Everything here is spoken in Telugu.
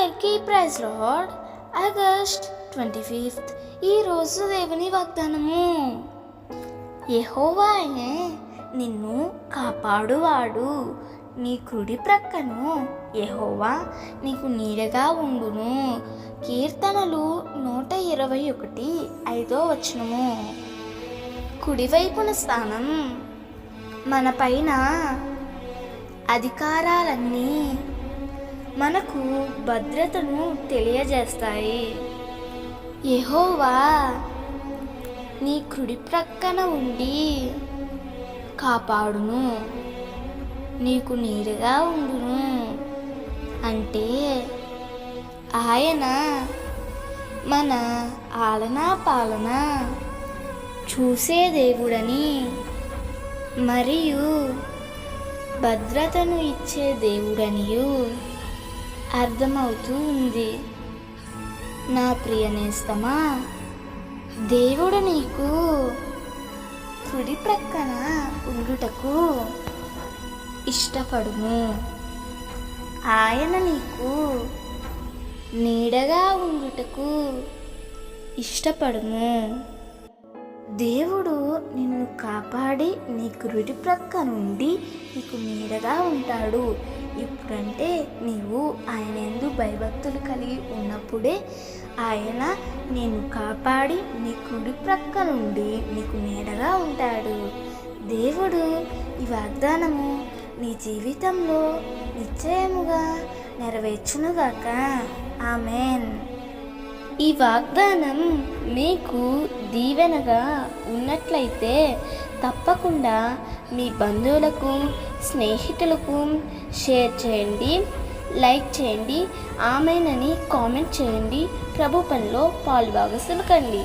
అందరికీ ప్రైజ్ లార్డ్. ఆగస్ట్ 25 ఈరోజు దేవుని వాగ్దానము. యెహోవాయే నిన్ను కాపాడువాడు, నీ కుడి ప్రక్కను యెహోవా నీకు నీడగా ఉండును. కీర్తనలు 121:5. కుడివైపున స్థానం మన పైన అధికారాలన్నీ మనకు భద్రతను తెలియజేస్తాయి. యెహోవా నీ కుడి ప్రక్కన ఉండి కాపాడును, నీకు నీడగా ఉండును అంటే ఆయన మన ఆలనా పాలన చూసే దేవుడని మరియు భద్రతను ఇచ్చే దేవుడనియు అర్థమవుతూ ఉంది. నా ప్రియ నేస్తమా, దేవుడు నీకు కుడి ప్రక్కన ఉండుటకు ఇష్టపడును. ఆయన నీకు నీడగా ఉండుటకు ఇష్టపడును. దేవుడు నిన్ను కాపాడి నీ కుడి ప్రక్క నుండి నీకు నీడగా ఉంటాడు. ఇప్పుడంటే నీవు ఆయన యందు భయభక్తులు కలిగి ఉన్నప్పుడే ఆయన నిన్ను కాపాడి నీ కుడి ప్రక్క నుండి నీకు నీడగా ఉంటాడు. దేవుడు ఈ వాగ్దానము నీ జీవితంలో నిశ్చయముగా నెరవేర్చునుగాక. ఆమేన్. ఈ వాగ్దానం మీకు దీవెనగా ఉన్నట్లయితే తప్పకుండా మీ బంధువులకు, స్నేహితులకు షేర్ చేయండి, లైక్ చేయండి, ఆమేన్ అని కామెంట్ చేయండి. ప్రభు పనిలో పాలుభాగస్తులు కండి.